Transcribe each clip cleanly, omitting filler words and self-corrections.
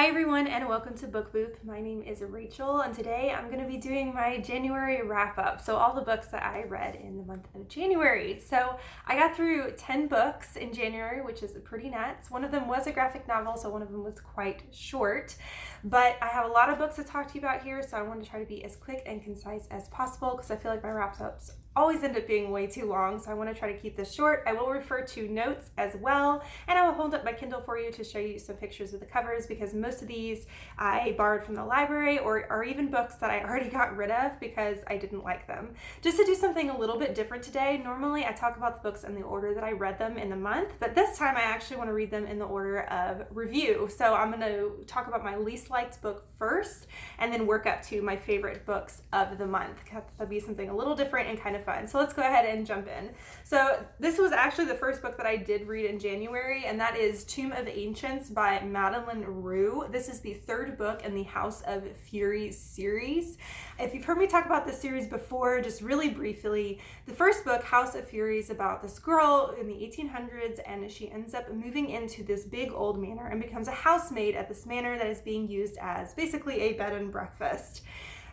Hi everyone and welcome to Book Booth. My name is Rachel and today I'm going to be doing my January wrap up. So all the books that I read in the month of January. So I got through 10 books in January, which is pretty nuts. One of them was a graphic novel, so one of them was quite short. But I have a lot of books to talk to you about here, so I want to try to be as quick and concise as possible because I feel like my wrap ups always end up being way too long, so I want to try to keep this short. I will refer to notes as well, and I will hold up my Kindle for you to show you some pictures of the covers because most of these I borrowed from the library or even books that I already got rid of because I didn't like them. Just to do something a little bit different today, normally I talk about the books in the order that I read them in the month, but this time I actually want to read them in the order of review. So I'm going to talk about my least liked book first and then work up to my favorite books of the month. That'll be something a little different and kind of fun. So let's go ahead and jump in. So this was actually the first book that I did read in January, and that is Tomb of Ancients by Madeleine Roux. This is the third book in the House of Fury series. If you've heard me talk about this series before, just really briefly, the first book, House of Fury, is about this girl in the 1800s, and she ends up moving into this big old manor and becomes a housemaid at this manor that is being used as basically a bed and breakfast.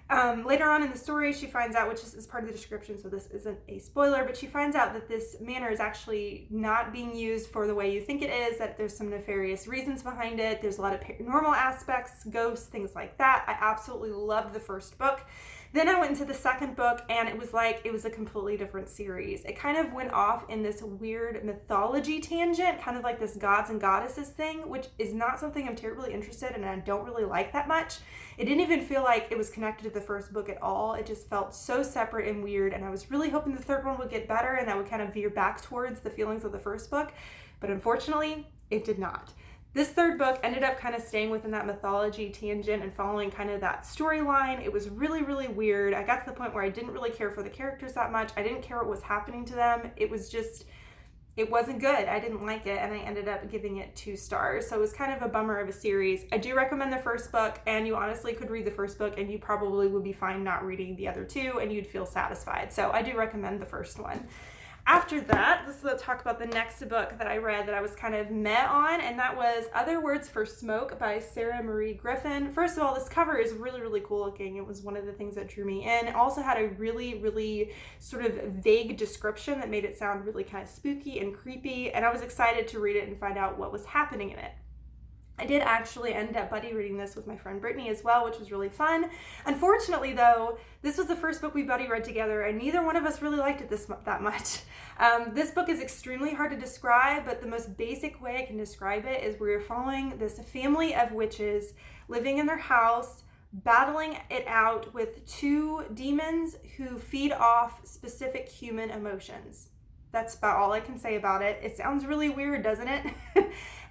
Later on in the story, she finds out, which is part of the description, so this isn't a spoiler, but she finds out that this manor is actually not being used for the way you think it is, that there's some nefarious reasons behind it. There's a lot of paranormal aspects, ghosts, things like that. I absolutely loved the first book. Then I went into the second book, and it was like it was a completely different series. It kind of went off in this weird mythology tangent, kind of like this gods and goddesses thing, which is not something I'm terribly interested in, and I don't really like that much. It didn't even feel like it was connected to the first book at all. It just felt so separate and weird, and I was really hoping the third one would get better and that would kind of veer back towards the feelings of the first book, but unfortunately, it did not. This third book ended up kind of staying within that mythology tangent and following kind of that storyline. It was really, really weird. I got to the point where I didn't really care for the characters that much. I didn't care what was happening to them. It wasn't good. I didn't like it, and I ended up giving it 2 stars. So it was kind of a bummer of a series. I do recommend the first book, and you honestly could read the first book and you probably would be fine not reading the other 2 and you'd feel satisfied. So I do recommend the first one. After that, let's talk about the next book that I read that I was kind of meh on, and that was Other Words for Smoke by Sarah Marie Griffin. First of all, this cover is really, really cool looking. It was one of the things that drew me in. It also had a really, really sort of vague description that made it sound really kind of spooky and creepy, and I was excited to read it and find out what was happening in it. I did actually end up buddy reading this with my friend Brittany as well, which was really fun. Unfortunately, though, this was the first book we buddy read together, and neither one of us really liked it that much. This book is extremely hard to describe, but the most basic way I can describe it is we're following this family of witches living in their house, battling it out with 2 demons who feed off specific human emotions. That's about all I can say about it. It sounds really weird, doesn't it?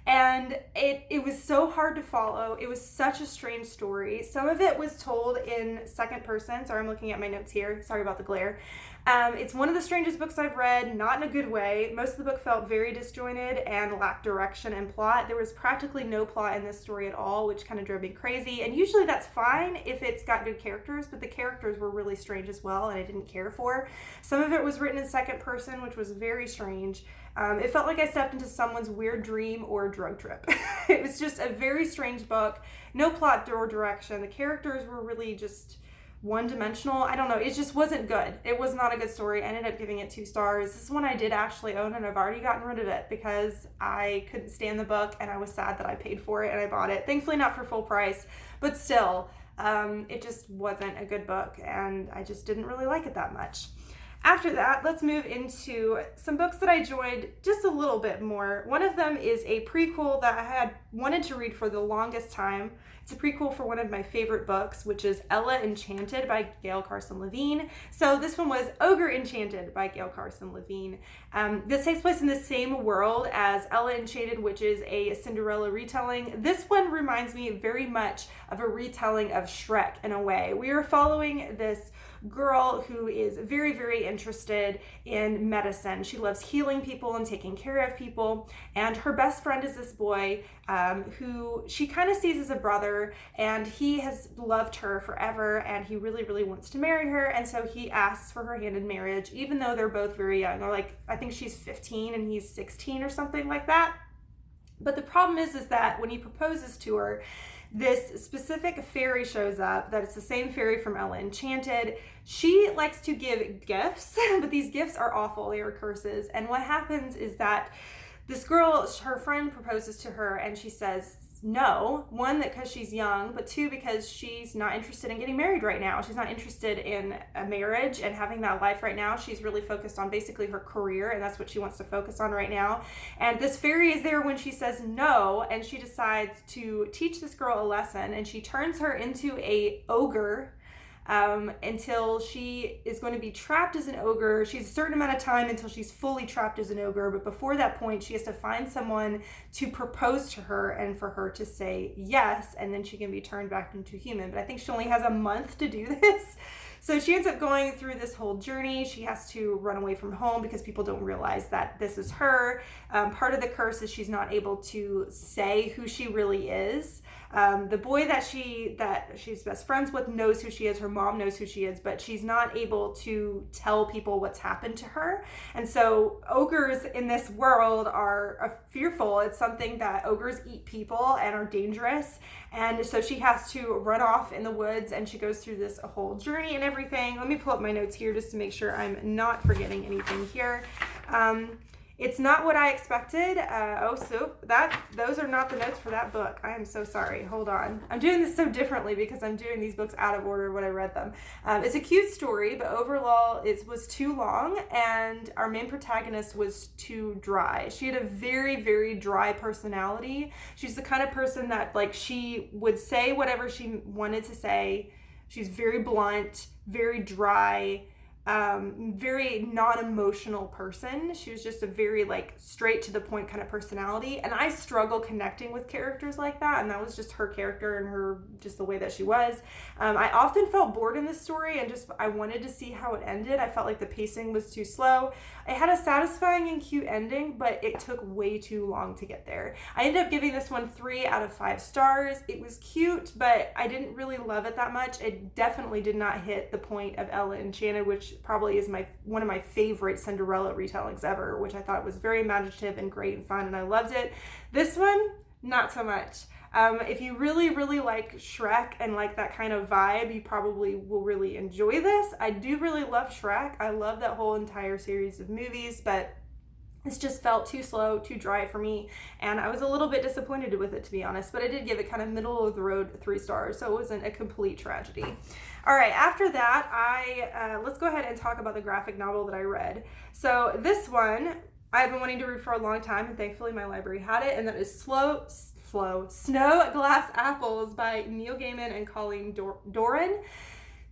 And it was so hard to follow. It was such a strange story. Some of it was told in second person. Sorry, I'm looking at my notes here. Sorry about the glare. It's one of the strangest books I've read, not in a good way. Most of the book felt very disjointed and lacked direction and plot. There was practically no plot in this story at all, which kind of drove me crazy. And usually that's fine if it's got good characters, but the characters were really strange as well, and I didn't care for. Some of it was written in second person, which was very strange. It felt like I stepped into someone's weird dream or drug trip. It was just a very strange book. No plot or direction. The characters were really just one-dimensional. I don't know. It just wasn't good. It was not a good story. I ended up giving it 2 stars. This is one I did actually own, and I've already gotten rid of it because I couldn't stand the book, and I was sad that I paid for it and I bought it. Thankfully not for full price, but still, it just wasn't a good book, and I just didn't really like it that much. After that, let's move into some books that I enjoyed just a little bit more. One of them is a prequel that I had wanted to read for the longest time. It's a prequel for one of my favorite books, which is Ogre Enchanted by Gail Carson Levine. So this one was Ogre Enchanted by Gail Carson Levine. This takes place in the same world as Ogre Enchanted, which is a Cinderella retelling. This one reminds me very much of a retelling of Shrek in a way. We are following this girl who is very, very interested in medicine. She loves healing people and taking care of people, and her best friend is this boy who she kind of sees as a brother, and he has loved her forever, and he really, really wants to marry her, and so he asks for her hand in marriage, even though they're both very young. Or like, I think she's 15 and he's 16 or something like that. But the problem is that when he proposes to her, this specific fairy shows up, that it's the same fairy from Ogre Enchanted. She likes to give gifts, but these gifts are awful, they are curses. And what happens is that this girl, her friend proposes to her and she says no. One, because she's young, but two, because she's not interested in getting married right now. She's not interested in a marriage and having that life right now. She's really focused on basically her career, and that's what she wants to focus on right now. And this fairy is there when she says no, and she decides to teach this girl a lesson, and she turns her into a ogre until she is going to be trapped as an ogre. She's a certain amount of time until she's fully trapped as an ogre, but before that point, she has to find someone to propose to her and for her to say yes, and then she can be turned back into human. But I think she only has a month to do this. So she ends up going through this whole journey. She has to run away from home because people don't realize that this is her. Part of the curse is she's not able to say who she really is. The boy that she's best friends with knows who she is. Her mom knows who she is, but she's not able to tell people what's happened to her. And so ogres in this world are fearful. It's something that ogres eat people and are dangerous. And so she has to run off in the woods, and she goes through this whole journey and everything. Let me pull up my notes here just to make sure I'm not forgetting anything here. It's not what I expected. Those are not the notes for that book. I am so sorry. Hold on. I'm doing this so differently because I'm doing these books out of order when I read them. It's a cute story, but overall it was too long, and our main protagonist was too dry. She had a very, very dry personality. She's the kind of person that, like, she would say whatever she wanted to say. She's very blunt, very dry, very non-emotional person. She was just a very, like, straight to the point kind of personality, and I struggle connecting with characters like that, and that was just her character and her, just the way that she was. I often felt bored in this story, and I wanted to see how it ended. I felt like the pacing was too slow. It had a satisfying and cute ending, but it took way too long to get there. I ended up giving this one 3 out of 5 stars. It was cute, but I didn't really love it that much. It definitely did not hit the point of Ogre Enchanted, which probably is one of my favorite Cinderella retellings ever, which I thought was very imaginative and great and fun, and I loved it. This one, not so much. If you really, really like Shrek and like that kind of vibe, you probably will really enjoy this. I do really love Shrek. I love that whole entire series of movies, but this just felt too slow, too dry for me, and I was a little bit disappointed with it, to be honest, but I did give it kind of middle of the road 3 stars, so it wasn't a complete tragedy. All right, after that, let's go ahead and talk about the graphic novel that I read. So this one, I've been wanting to read for a long time, and thankfully my library had it, and that is Snow Glass Apples by Neil Gaiman and Colleen Doran.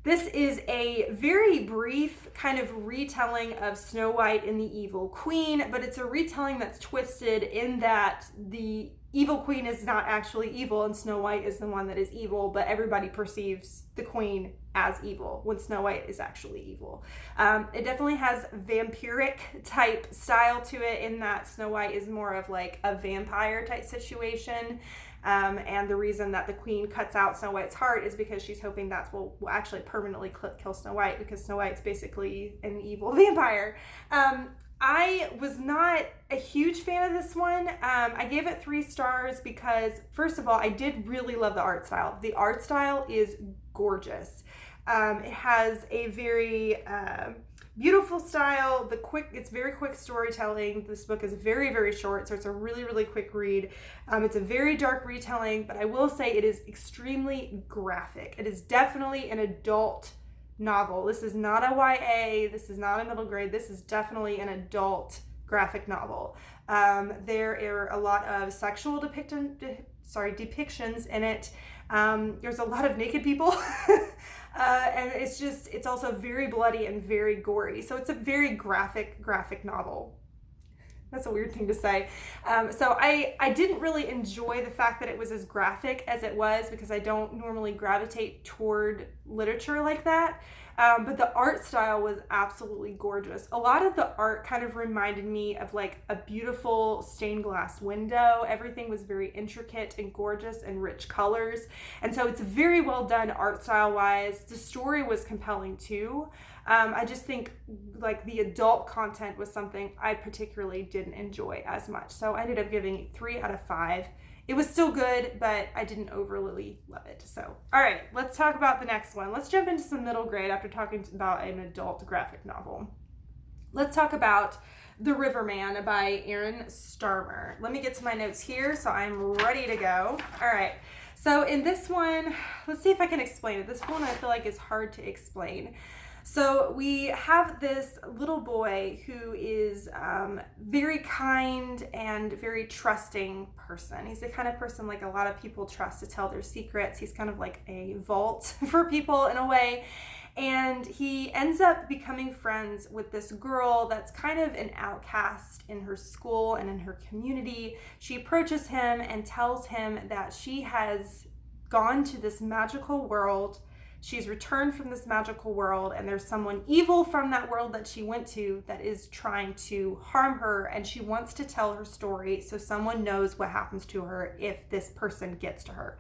This is a very brief kind of retelling of Snow White and the Evil Queen, but it's a retelling that's twisted in that the Evil Queen is not actually evil and Snow White is the one that is evil, but everybody perceives the Queen as evil when Snow White is actually evil. It definitely has vampiric type style to it in that Snow White is more of like a vampire type situation. And the reason that the Queen cuts out Snow White's heart is because she's hoping that will actually permanently kill Snow White, because Snow White's basically an evil vampire. I was not a huge fan of this one. I gave it 3 stars because, first of all, I did really love the art style. The art style is gorgeous. It has a very beautiful style. It's very quick storytelling. This book is very, very short, so it's a really, really quick read. It's a very dark retelling, but I will say it is extremely graphic. It is definitely an adult novel. This is not a YA. This is not a middle grade. This is definitely an adult graphic novel. There are a lot of sexual depictions in it. There's a lot of naked people. And it's also very bloody and very gory. So it's a very graphic novel. That's a weird thing to say. So I didn't really enjoy the fact that it was as graphic as it was, because I don't normally gravitate toward literature like that. But the art style was absolutely gorgeous. A lot of the art kind of reminded me of like a beautiful stained glass window. Everything was very intricate and gorgeous and rich colors. And so it's very well done art style wise. The story was compelling too. I just think like the adult content was something I particularly didn't enjoy as much. So I ended up giving it 3 out of 5. it was still good, but I didn't overly love it. So, all right, let's talk about the next one. Let's jump into some middle grade after talking about an adult graphic novel. Let's talk about The Riverman by Aaron Starmer. Let me get to my notes here so I'm ready to go. All right. So in this one, let's see if I can explain it. This one I feel like is hard to explain. So we have this little boy who is very kind and very trusting person. He's the kind of person like a lot of people trust to tell their secrets. He's kind of like a vault for people in a way. And he ends up becoming friends with this girl that's kind of an outcast in her school and in her community. She approaches him and tells him that she has gone to this magical world. She's returned from this magical world, and there's someone evil from that world that she went to that is trying to harm her, and she wants to tell her story so someone knows what happens to her if this person gets to her.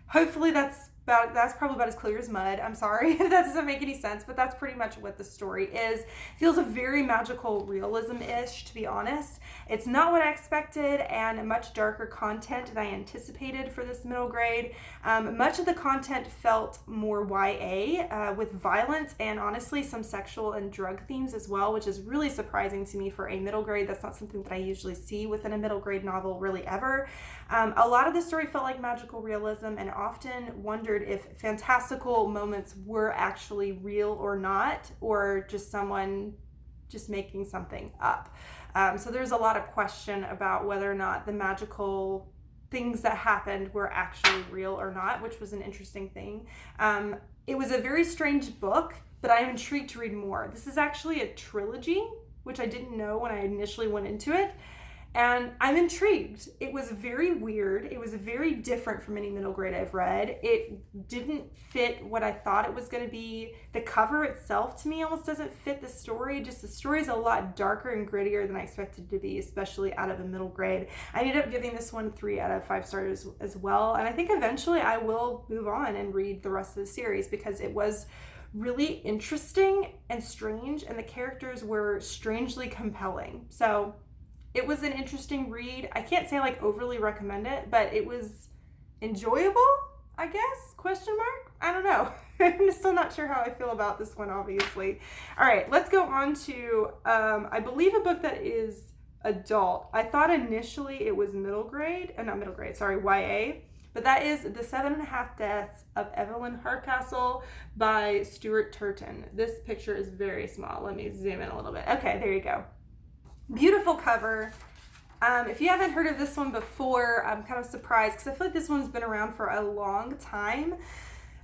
Hopefully that's probably about as clear as mud. I'm sorry if that doesn't make any sense, but that's pretty much what the story is. Feels a very magical realism-ish, to be honest. It's not what I expected, and much darker content than I anticipated for this middle grade. Much of the content felt more YA with violence and honestly some sexual and drug themes as well, which is really surprising to me for a middle grade. That's not something that I usually see within a middle grade novel really ever. A lot of the story felt like magical realism, and often wondered if fantastical moments were actually real or not, or just someone just making something up. So there's a lot of question about whether or not the magical things that happened were actually real or not, which was an interesting thing. It was a very strange book, but I'm intrigued to read more. This is actually a trilogy, which I didn't know when I initially went into it. And I'm intrigued. It was very weird. It was very different from any middle grade I've read. It didn't fit what I thought it was going to be. The cover itself to me almost doesn't fit the story. Just the story is a lot darker and grittier than I expected it to be, especially out of a middle grade. I ended up giving this one 3 out of 5 stars as well. And I think eventually I will move on and read the rest of the series because it was really interesting and strange, and the characters were strangely compelling. So it was an interesting read. I can't say I like overly recommend it, but it was enjoyable, I guess, question mark? I don't know. I'm still not sure how I feel about this one, obviously. All right, let's go on to, I believe a book that is adult. I thought initially it was YA, but that is The 7.5 Deaths of Evelyn Hardcastle by Stuart Turton. This picture is very small. Let me zoom in a little bit. Okay, there you go. Beautiful cover. If you haven't heard of this one before, I'm kind of surprised because I feel like this one's been around for a long time.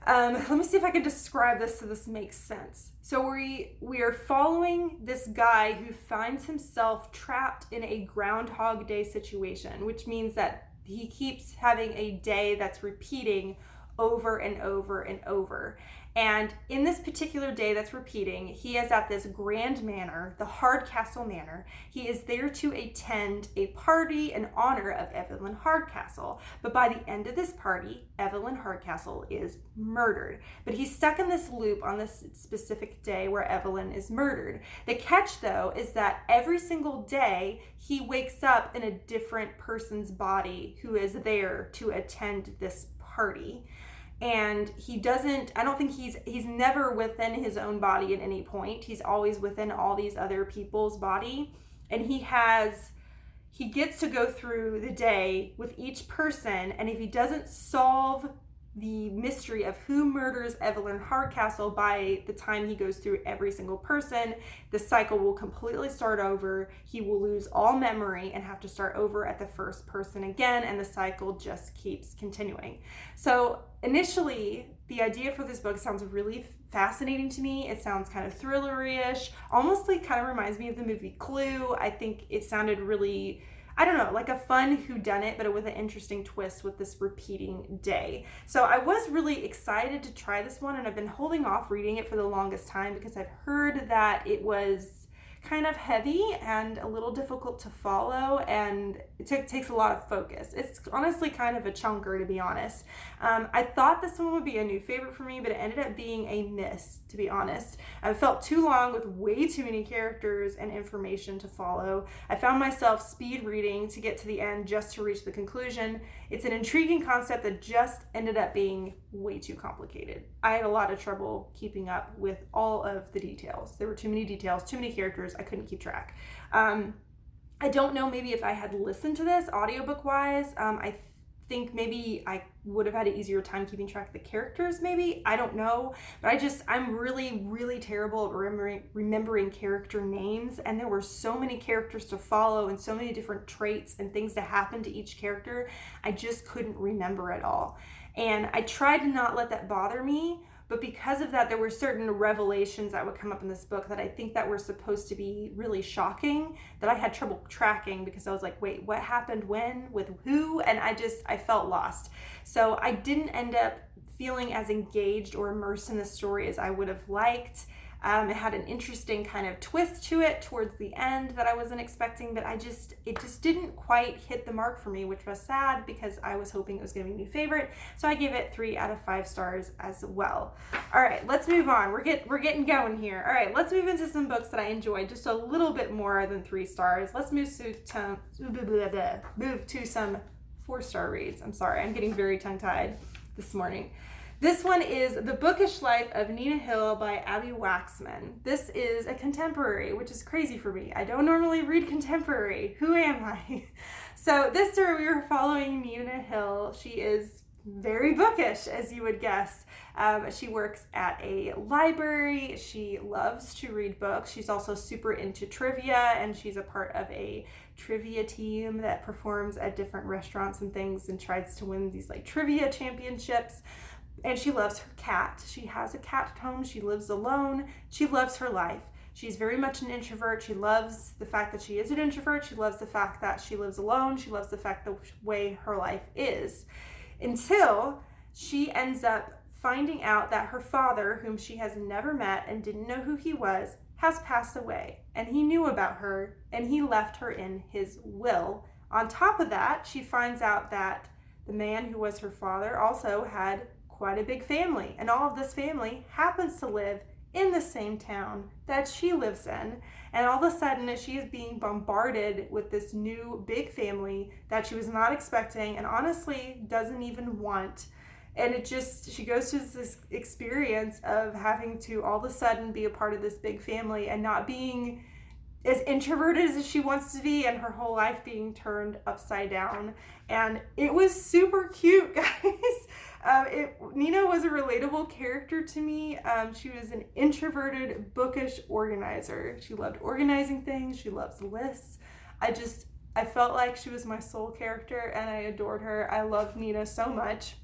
Let me see if I can describe this so this makes sense. So we are following this guy who finds himself trapped in a Groundhog Day situation, which means that he keeps having a day that's repeating over and over and over. And in this particular day that's repeating, he is at this grand manor, the Hardcastle Manor. He is there to attend a party in honor of Evelyn Hardcastle. But by the end of this party, Evelyn Hardcastle is murdered. But he's stuck in this loop on this specific day where Evelyn is murdered. The catch, though, is that every single day he wakes up in a different person's body who is there to attend this party. And I don't think he's never within his own body at any point. He's always within all these other people's body. And he gets to go through the day with each person. And if he doesn't solve the mystery of who murders Evelyn Hardcastle by the time he goes through every single person, the cycle will completely start over. He will lose all memory and have to start over at the first person again, and the cycle just keeps continuing. So initially, the idea for this book sounds really fascinating to me. It sounds kind of thrillery-ish, almost like kind of reminds me of the movie Clue. I think it sounded really, I don't know, like a fun whodunit, but with an interesting twist with this repeating day. So I was really excited to try this one, and I've been holding off reading it for the longest time because I've heard that it was kind of heavy and a little difficult to follow, and it takes a lot of focus. It's honestly kind of a chunker, to be honest. I thought this one would be a new favorite for me, but it ended up being a miss, to be honest. I felt too long with way too many characters and information to follow. I found myself speed reading to get to the end just to reach the conclusion. It's an intriguing concept that just ended up being way too complicated. I had a lot of trouble keeping up with all of the details. There were too many details, too many characters. I couldn't keep track. I don't know, maybe if I had listened to this audiobook wise, I think maybe I would have had an easier time keeping track of the characters, maybe. I don't know. But I'm really, really terrible at remembering character names. And there were so many characters to follow and so many different traits and things to happen to each character. I just couldn't remember it all. And I tried to not let that bother me. But because of that, there were certain revelations that would come up in this book that I think that were supposed to be really shocking that I had trouble tracking, because I was like, wait, what happened when, with who? And I felt lost. So I didn't end up feeling as engaged or immersed in the story as I would have liked. It had an interesting kind of twist to it towards the end that I wasn't expecting, but it just didn't quite hit the mark for me, which was sad because I was hoping it was going to be a new favorite. So I gave it 3 out of 5 stars as well. All right, let's move on. We're getting going here. All right, let's move into some books that I enjoyed just a little bit more than 3 stars. Let's move to some 4-star reads. I'm sorry, I'm getting very tongue-tied this morning. This one is The Bookish Life of Nina Hill by Abbi Waxman. This is a contemporary, which is crazy for me. I don't normally read contemporary. Who am I? So this story, we were following Nina Hill. She is very bookish, as you would guess. She works at a library. She loves to read books. She's also super into trivia, and she's a part of a trivia team that performs at different restaurants and things and tries to win these like trivia championships. And she loves her cat. She has a cat at home. She lives alone. She loves her life. She's very much an introvert. She loves the fact that she is an introvert. She loves the fact that she lives alone. She loves the fact the way her life is. Until she ends up finding out that her father, whom she has never met and didn't know who he was, has passed away. And he knew about her, and he left her in his will. On top of that, she finds out that the man who was her father also had quite a big family, and all of this family happens to live in the same town that she lives in. And all of a sudden, she is being bombarded with this new big family that she was not expecting and honestly doesn't even want. And she goes through this experience of having to all of a sudden be a part of this big family and not being as introverted as she wants to be, and her whole life being turned upside down. And it was super cute, guys. Nina was a relatable character to me. She was an introverted, bookish organizer. She loved organizing things. She loves lists. I felt like she was my soul character, and I adored her. I loved Nina so much.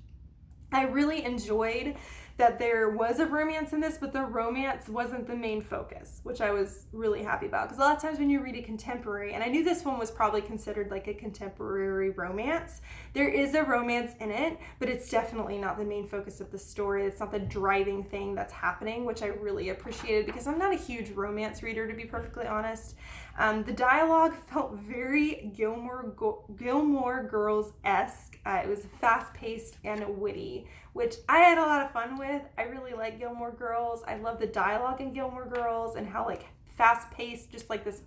I really enjoyed that there was a romance in this, but the romance wasn't the main focus, which I was really happy about. Because a lot of times when you read a contemporary, and I knew this one was probably considered like a contemporary romance, there is a romance in it, but it's definitely not the main focus of the story. It's not the driving thing that's happening, which I really appreciated because I'm not a huge romance reader, to be perfectly honest. The dialogue felt very Gilmore Girls-esque. It was fast-paced and witty, which I had a lot of fun with. I really like Gilmore Girls. I love the dialogue in Gilmore Girls and how like fast-paced, just like this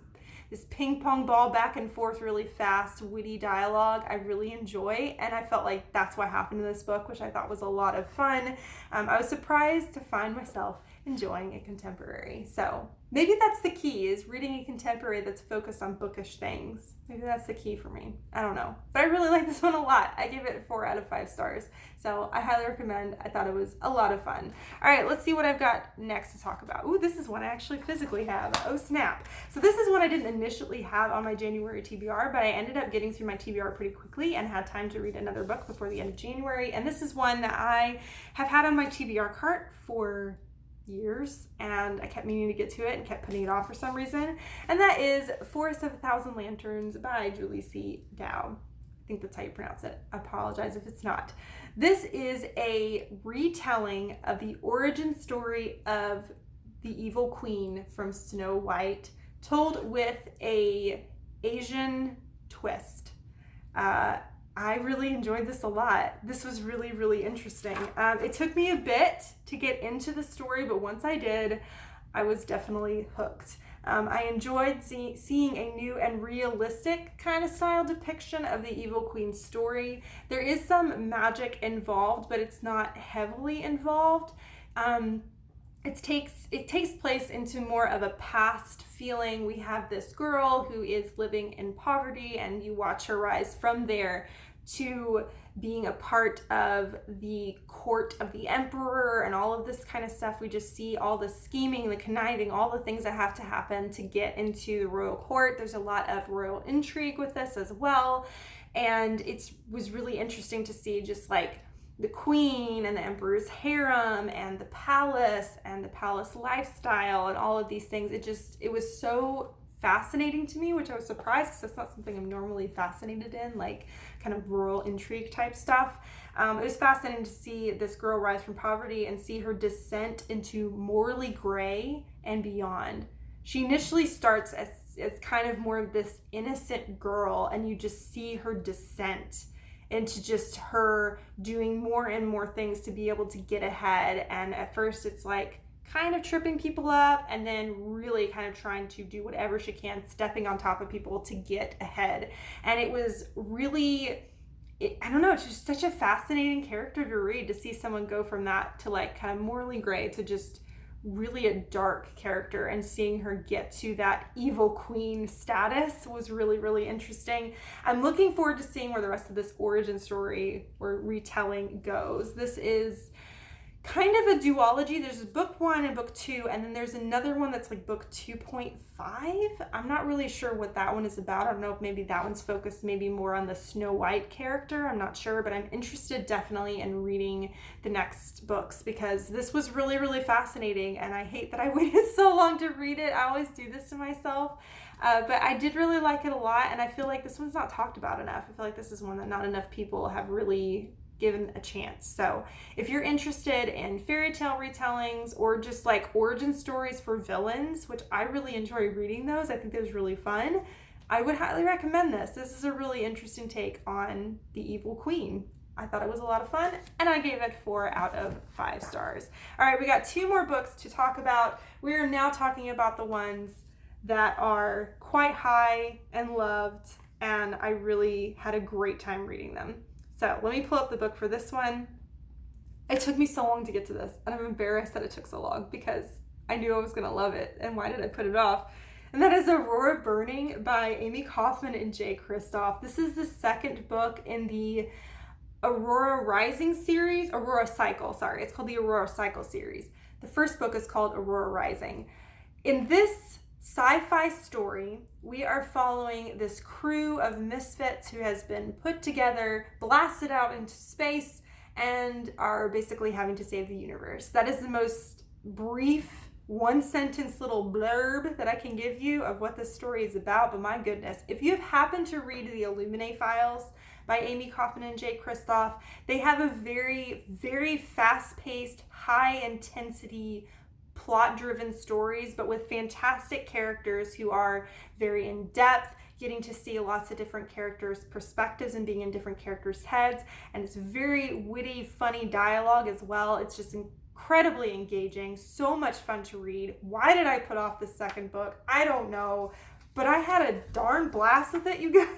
ping pong ball back and forth, really fast, witty dialogue I really enjoy, and I felt like that's what happened in this book, which I thought was a lot of fun. I was surprised to find myself enjoying a contemporary. So maybe that's the key, is reading a contemporary that's focused on bookish things. Maybe that's the key for me. I don't know. But I really like this one a lot. I give it 4 out of 5 stars. So I highly recommend. I thought it was a lot of fun. All right, let's see what I've got next to talk about. Ooh, this is one I actually physically have. Oh, snap. So this is one I didn't initially have on my January TBR, but I ended up getting through my TBR pretty quickly and had time to read another book before the end of January. And this is one that I have had on my TBR cart for years, and I kept meaning to get to it and kept putting it off for some reason, and that is Forest of a Thousand Lanterns by Julie C. Dow. I think that's how you pronounce it. I apologize if it's not. This is a retelling of the origin story of the evil queen from Snow White told with a Asian twist. I really enjoyed this a lot. This was really, really interesting. It took me a bit to get into the story, but once I did, I was definitely hooked. I enjoyed seeing a new and realistic kind of style depiction of the Evil Queen's story. There is some magic involved, but it's not heavily involved. It takes place into more of a past feeling. We have this girl who is living in poverty, and you watch her rise from there to being a part of the court of the emperor and all of this kind of stuff. We just see all the scheming, the conniving, all the things that have to happen to get into the royal court. There's a lot of royal intrigue with this as well. And it was really interesting to see just like the queen and the emperor's harem and the palace lifestyle and all of these things. It was so fascinating to me, which I was surprised because that's not something I'm normally fascinated in, like kind of royal intrigue type stuff. It was fascinating to see this girl rise from poverty and see her descent into morally gray and beyond. She initially starts as kind of more of this innocent girl, and you just see her descent into just her doing more and more things to be able to get ahead. And at first it's like kind of tripping people up, and then really kind of trying to do whatever she can, stepping on top of people to get ahead. And it was really, I don't know, it's just such a fascinating character to read, to see someone go from that to like kind of morally gray to just really a dark character, and seeing her get to that evil queen status was really, really interesting. I'm looking forward to seeing where the rest of this origin story or retelling goes. This is kind of a duology. There's book 1 and book 2, and then there's another one that's like book 2.5. I'm not really sure what that one is about. I don't know if maybe that one's focused maybe more on the Snow White character. I'm not sure, but I'm interested definitely in reading the next books because this was really, really fascinating, and I hate that I waited so long to read it. I always do this to myself. But I did really like it a lot, and I feel like this one's not talked about enough. I feel like this is one that not enough people have really given a chance. So if you're interested in fairy tale retellings or just like origin stories for villains, which I really enjoy reading those, I think those really fun, I would highly recommend this. This is a really interesting take on the evil queen. I thought it was a lot of fun, and I gave it 4 out of 5 stars. All right, we got 2 more books to talk about. We are now talking about the ones that are quite high and loved, and I really had a great time reading them. So let me pull up the book for this one. It took me so long to get to this, and I'm embarrassed that it took so long because I knew I was going to love it, and why did I put it off? And that is Aurora Burning by Amie Kaufman and Kristoff. This is the second book in the Aurora Cycle, sorry. It's called the Aurora Cycle series. The first book is called Aurora Rising. In this sci-fi story, we are following this crew of misfits who has been put together, blasted out into space, and are basically having to save the universe. That is the most brief, one-sentence little blurb that I can give you of what this story is about. But my goodness, if you have happened to read the Illuminae Files by Amie Kaufman and Kristoff, they have a very, very fast-paced, high-intensity plot-driven stories, but with fantastic characters who are very in-depth, getting to see lots of different characters' perspectives and being in different characters' heads. And it's very witty, funny dialogue as well. It's just incredibly engaging, so much fun to read. Why did I put off the second book? I don't know, but I had a darn blast with it, you guys.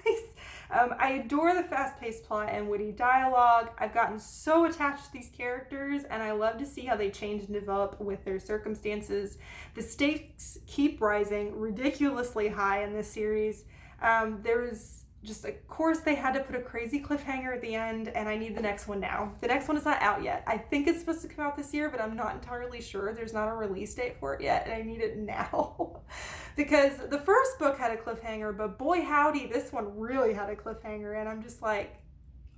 I adore the fast-paced plot and witty dialogue. I've gotten so attached to these characters, and I love to see how they change and develop with their circumstances. The stakes keep rising ridiculously high in this series. There's just, of course, they had to put a crazy cliffhanger at the end, and I need the next one now. The next one is not out yet. I think it's supposed to come out this year, but I'm not entirely sure. There's not a release date for it yet, and I need it now. Because the first book had a cliffhanger, but boy howdy, this one really had a cliffhanger, and I'm just like,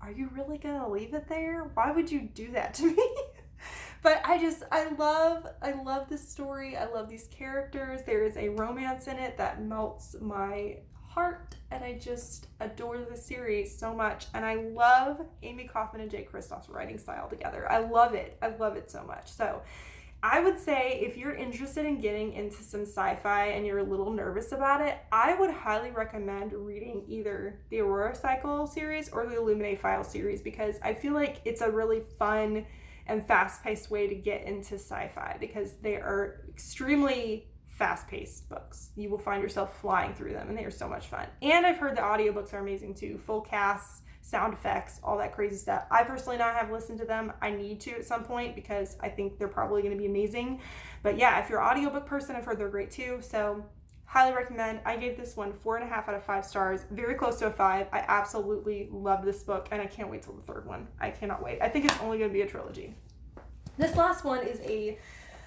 are you really gonna leave it there? Why would you do that to me? But I love this story. I love these characters. There is a romance in it that melts my heart, and I just adore the series so much. And I love Amie Kaufman and Kristoff's writing style together. I love it so much. So I would say if you're interested in getting into some sci-fi and you're a little nervous about it, I would highly recommend reading either the Aurora Cycle series or the Illuminae File series, because I feel like it's a really fun and fast-paced way to get into sci-fi, because they are extremely fast-paced books. You will find yourself flying through them, and they are so much fun. And I've heard the audiobooks are amazing too. Full casts, sound effects, all that crazy stuff. I personally not have listened to them. I need to at some point because I think they're probably going to be amazing. But yeah, if you're an audiobook person, I've heard they're great too. So highly recommend. I gave this one 4.5 out of 5 stars, very close to a 5. I absolutely love this book, and I can't wait till the third one. I cannot wait. I think it's only going to be a trilogy. This last one is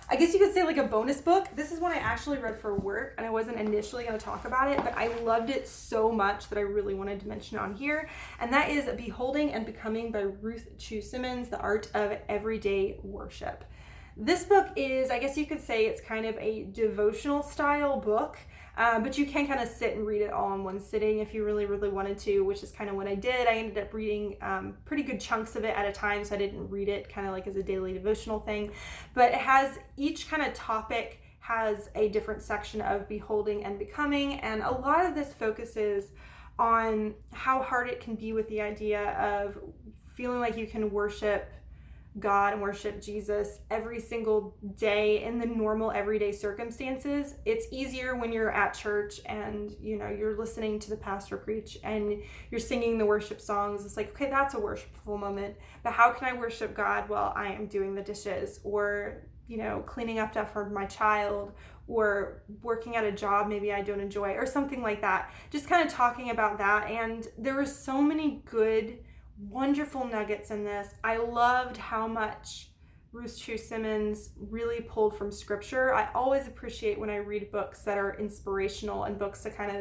I guess you could say like a bonus book. This is one I actually read for work, and I wasn't initially going to talk about it, but I loved it so much that I really wanted to mention it on here. And that is Beholding and Becoming by Ruth Chou Simmons, The Art of Everyday Worship. This book is, I guess you could say it's kind of a devotional style book, but you can kind of sit and read it all in one sitting if you really, really wanted to, which is kind of what I did. I ended up reading pretty good chunks of it at a time, so I didn't read it kind of like as a daily devotional thing. But it has, each kind of topic has a different section of beholding and becoming, and a lot of this focuses on how hard it can be with the idea of feeling like you can worship God and worship Jesus every single day in the normal everyday circumstances. It's easier when you're at church and you're listening to the pastor preach and you're singing the worship songs. It's like, okay, that's a worshipful moment, but how can I worship God while I am doing the dishes, or cleaning up stuff for my child, or working at a job maybe I don't enjoy, or something like that. Just kind of talking about that. And there were so many good, wonderful nuggets in this. I loved how much Ruth Chou Simmons really pulled from scripture. I always appreciate when I read books that are inspirational and books that kind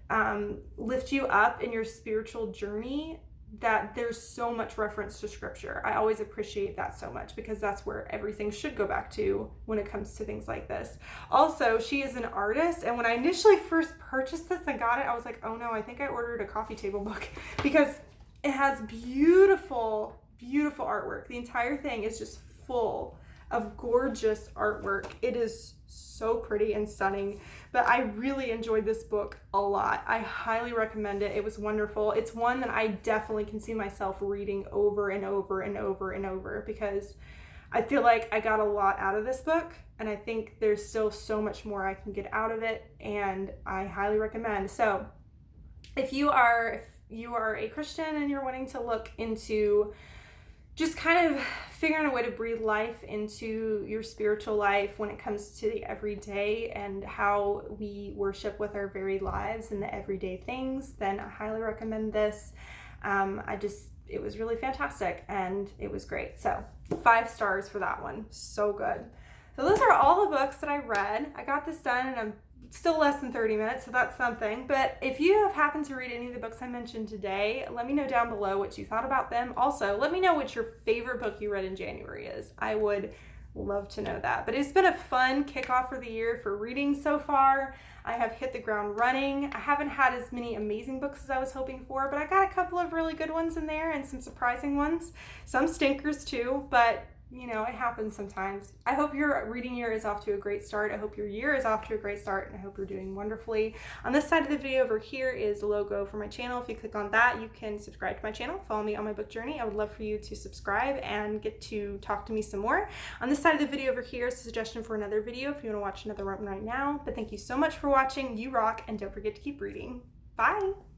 of lift you up in your spiritual journey, that there's so much reference to scripture. I always appreciate that so much, because that's where everything should go back to when it comes to things like this. Also, she is an artist, and when I initially first purchased this and got it, I was like, oh no, I think I ordered a coffee table book, because it has beautiful, beautiful artwork. The entire thing is just full of gorgeous artwork. It is so pretty and stunning, but I really enjoyed this book a lot. I highly recommend it. It was wonderful. It's one that I definitely can see myself reading over and over and over and over, because I feel like I got a lot out of this book, and I think there's still so much more I can get out of it, and I highly recommend. So if you are a Christian and you're wanting to look into just kind of figuring out a way to breathe life into your spiritual life when it comes to the everyday and how we worship with our very lives and the everyday things, then I highly recommend this. It was really fantastic and it was great. So 5 stars for that one. So good. So those are all the books that I read. I got this done and I'm still less than 30 minutes, so that's something. But if you have happened to read any of the books I mentioned today, let me know down below what you thought about them. Also, let me know what your favorite book you read in January is. I would love to know that. But it's been a fun kickoff for the year for reading so far. I have hit the ground running. I haven't had as many amazing books as I was hoping for, but I got a couple of really good ones in there and some surprising ones. Some stinkers too, but it happens sometimes. I hope your reading year is off to a great start. I hope your year is off to a great start, and I hope you're doing wonderfully. On this side of the video over here is the logo for my channel. If you click on that, you can subscribe to my channel, follow me on my book journey. I would love for you to subscribe and get to talk to me some more. On this side of the video over here is a suggestion for another video if you want to watch another one right now. But thank you so much for watching. You rock, and don't forget to keep reading. Bye!